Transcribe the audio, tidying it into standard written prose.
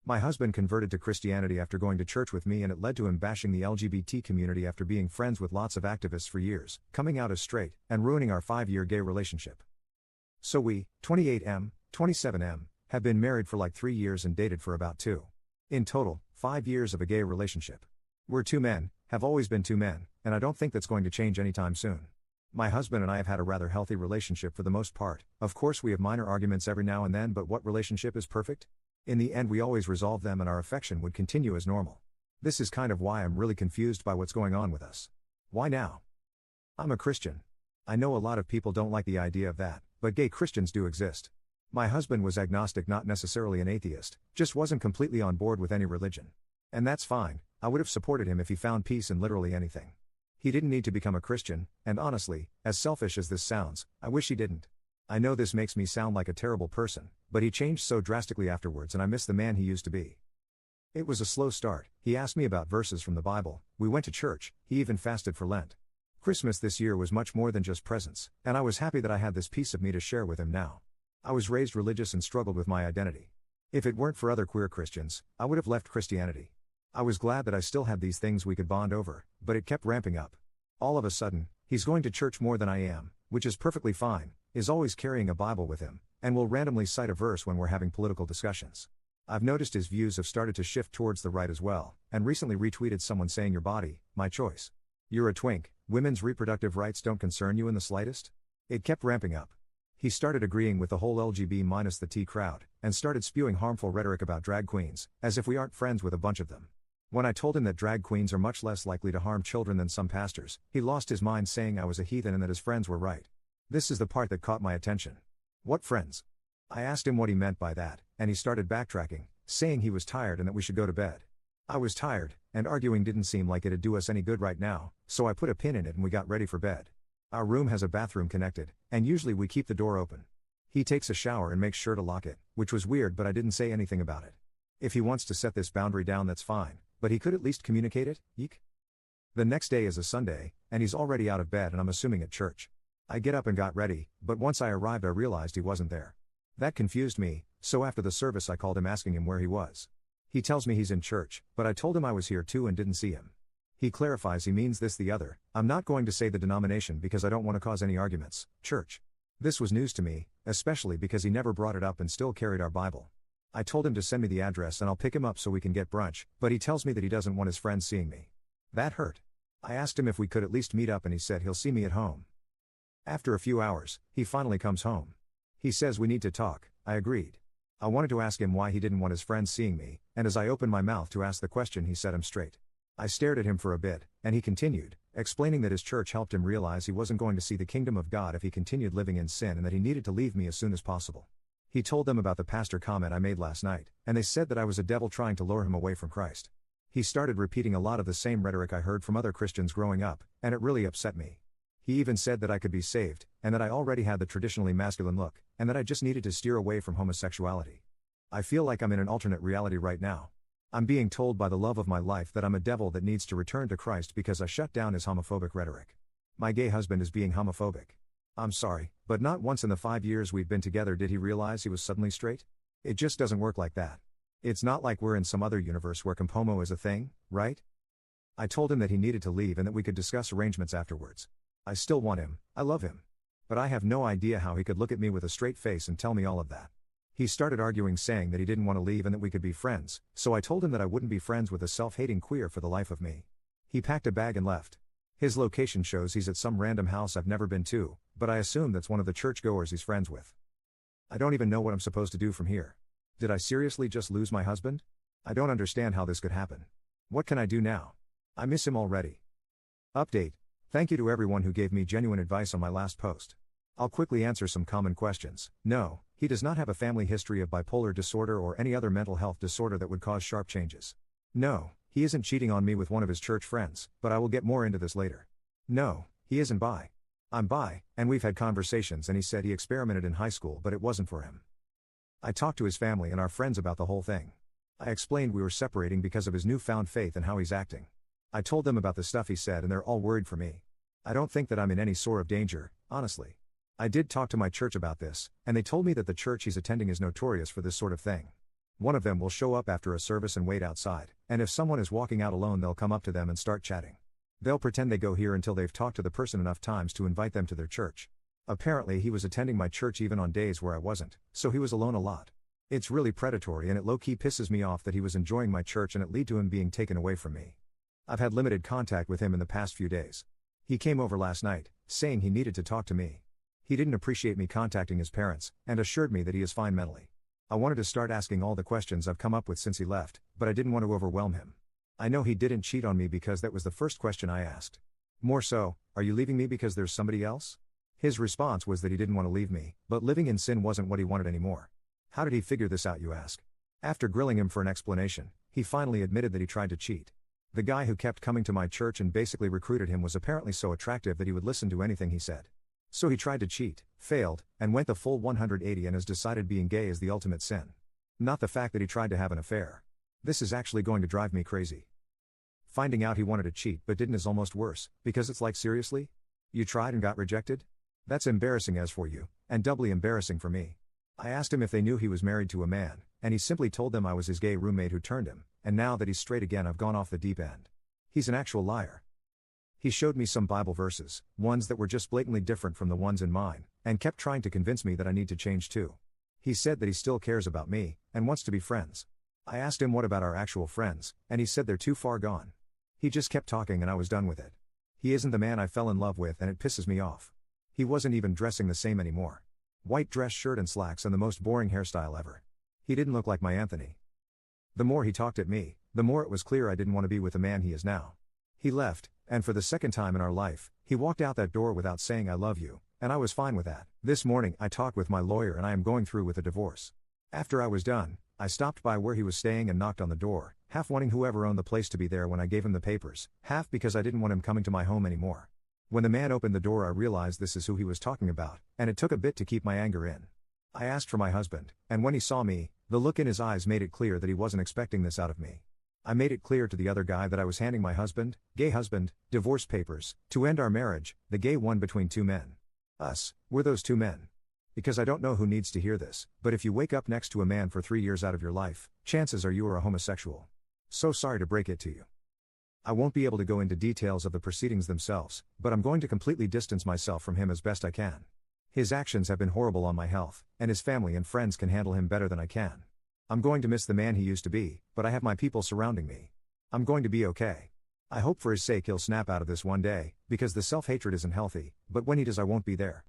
My husband converted to Christianity after going to church with me, and it led to him bashing the LGBT community after being friends with lots of activists for years, coming out as straight, and ruining our 5-year gay relationship. So we, 28M, 27M, have been married for like 3 years and dated for about 2. In total, 5 years of a gay relationship. We're 2 men, have always been 2 men, and I don't think that's going to change anytime soon. My husband and I have had a rather healthy relationship for the most part. Of course we have minor arguments every now and then, but what relationship is perfect? In the end we always resolve them and our affection would continue as normal. This is kind of why I'm really confused by what's going on with us. Why now? I'm a Christian. I know a lot of people don't like the idea of that, but gay Christians do exist. My husband was agnostic, not necessarily an atheist, just wasn't completely on board with any religion. And that's fine, I would have supported him if he found peace in literally anything. He didn't need to become a Christian, and honestly, as selfish as this sounds, I wish he didn't. I know this makes me sound like a terrible person, but he changed so drastically afterwards and I miss the man he used to be. It was a slow start. He asked me about verses from the Bible, we went to church, he even fasted for Lent. Christmas this year was much more than just presents, and I was happy that I had this piece of me to share with him now. I was raised religious and struggled with my identity. If it weren't for other queer Christians, I would have left Christianity. I was glad that I still had these things we could bond over, but it kept ramping up. All of a sudden, he's going to church more than I am, which is perfectly fine, is always carrying a Bible with him, and will randomly cite a verse when we're having political discussions. I've noticed his views have started to shift towards the right as well, and recently retweeted someone saying your body, my choice. You're a twink, women's reproductive rights don't concern you in the slightest? It kept ramping up. He started agreeing with the whole LGB minus the T crowd, and started spewing harmful rhetoric about drag queens, as if we aren't friends with a bunch of them. When I told him that drag queens are much less likely to harm children than some pastors, he lost his mind saying I was a heathen and that his friends were right. This is the part that caught my attention. What friends? I asked him what he meant by that, and he started backtracking, saying he was tired and that we should go to bed. I was tired, and arguing didn't seem like it'd do us any good right now, so I put a pin in it and we got ready for bed. Our room has a bathroom connected, and usually we keep the door open. He takes a shower and makes sure to lock it, which was weird, but I didn't say anything about it. If he wants to set this boundary down, that's fine, but he could at least communicate it, eek? The next day is a Sunday, and he's already out of bed and I'm assuming at church. I get up and got ready, but once I arrived I realized he wasn't there. That confused me, so after the service I called him asking him where he was. He tells me he's in church, but I told him I was here too and didn't see him. He clarifies he means this the other, I'm not going to say the denomination because I don't want to cause any arguments, church. This was news to me, especially because he never brought it up and still carried our Bible. I told him to send me the address and I'll pick him up so we can get brunch, but he tells me that he doesn't want his friends seeing me. That hurt. I asked him if we could at least meet up and he said he'll see me at home. After a few hours, he finally comes home. He says we need to talk, I agreed. I wanted to ask him why he didn't want his friends seeing me, and as I opened my mouth to ask the question he set him straight. I stared at him for a bit, and he continued, explaining that his church helped him realize he wasn't going to see the kingdom of God if he continued living in sin and that he needed to leave me as soon as possible. He told them about the pastor comment I made last night, and they said that I was a devil trying to lure him away from Christ. He started repeating a lot of the same rhetoric I heard from other Christians growing up, and it really upset me. He even said that I could be saved, and that I already had the traditionally masculine look, and that I just needed to steer away from homosexuality. I feel like I'm in an alternate reality right now. I'm being told by the love of my life that I'm a devil that needs to return to Christ because I shut down his homophobic rhetoric. My gay husband is being homophobic. I'm sorry, but not once in the 5 years we've been together did he realize he was suddenly straight. It just doesn't work like that. It's not like we're in some other universe where compomo is a thing, right? I told him that he needed to leave and that we could discuss arrangements afterwards. I still want him, I love him. But I have no idea how he could look at me with a straight face and tell me all of that. He started arguing saying that he didn't want to leave and that we could be friends, so I told him that I wouldn't be friends with a self-hating queer for the life of me. He packed a bag and left. His location shows he's at some random house I've never been to, but I assume that's one of the churchgoers he's friends with. I don't even know what I'm supposed to do from here. Did I seriously just lose my husband? I don't understand how this could happen. What can I do now? I miss him already. Update. Thank you to everyone who gave me genuine advice on my last post. I'll quickly answer some common questions. No, he does not have a family history of bipolar disorder or any other mental health disorder that would cause sharp changes. No, he isn't cheating on me with one of his church friends, but I will get more into this later. No, he isn't bi. I'm bi, and we've had conversations and he said he experimented in high school but it wasn't for him. I talked to his family and our friends about the whole thing. I explained we were separating because of his newfound faith and how he's acting. I told them about the stuff he said and they're all worried for me. I don't think that I'm in any sort of danger, honestly. I did talk to my church about this, and they told me that the church he's attending is notorious for this sort of thing. One of them will show up after a service and wait outside, and if someone is walking out alone, they'll come up to them and start chatting. They'll pretend they go here until they've talked to the person enough times to invite them to their church. Apparently, he was attending my church even on days where I wasn't, so he was alone a lot. It's really predatory, and it low-key pisses me off that he was enjoying my church and it led to him being taken away from me. I've had limited contact with him in the past few days. He came over last night, saying he needed to talk to me. He didn't appreciate me contacting his parents, and assured me that he is fine mentally. I wanted to start asking all the questions I've come up with since he left, but I didn't want to overwhelm him. I know he didn't cheat on me because that was the first question I asked. More so, are you leaving me because there's somebody else? His response was that he didn't want to leave me, but living in sin wasn't what he wanted anymore. How did he figure this out, you ask? After grilling him for an explanation, he finally admitted that he tried to cheat. The guy who kept coming to my church and basically recruited him was apparently so attractive that he would listen to anything he said. So he tried to cheat, failed, and went the full 180 and has decided being gay is the ultimate sin. Not the fact that he tried to have an affair. This is actually going to drive me crazy. Finding out he wanted to cheat but didn't is almost worse, because it's like, seriously? You tried and got rejected? That's embarrassing as for you, and doubly embarrassing for me. I asked him if they knew he was married to a man, and he simply told them I was his gay roommate who turned him, and now that he's straight again, I've gone off the deep end. He's an actual liar. He showed me some Bible verses, ones that were just blatantly different from the ones in mine, and kept trying to convince me that I need to change too. He said that he still cares about me, and wants to be friends. I asked him what about our actual friends, and he said they're too far gone. He just kept talking and I was done with it. He isn't the man I fell in love with and it pisses me off. He wasn't even dressing the same anymore. White dress shirt and slacks and the most boring hairstyle ever. He didn't look like my Anthony. The more he talked at me, the more it was clear I didn't want to be with the man he is now. He left, and for the second time in our life, he walked out that door without saying I love you, and I was fine with that. This morning I talked with my lawyer and I am going through with a divorce. After I was done, I stopped by where he was staying and knocked on the door, half wanting whoever owned the place to be there when I gave him the papers, half because I didn't want him coming to my home anymore. When the man opened the door, I realized this is who he was talking about, and it took a bit to keep my anger in. I asked for my husband, and when he saw me, the look in his eyes made it clear that he wasn't expecting this out of me. I made it clear to the other guy that I was handing my husband, gay husband, divorce papers, to end our marriage, the gay one between two men. Us, we're those two men. Because I don't know who needs to hear this, but if you wake up next to a man for 3 years out of your life, chances are you are a homosexual. So sorry to break it to you. I won't be able to go into details of the proceedings themselves, but I'm going to completely distance myself from him as best I can. His actions have been horrible on my health, and his family and friends can handle him better than I can. I'm going to miss the man he used to be, but I have my people surrounding me. I'm going to be okay. I hope for his sake he'll snap out of this one day, because the self-hatred isn't healthy, but when he does I won't be there.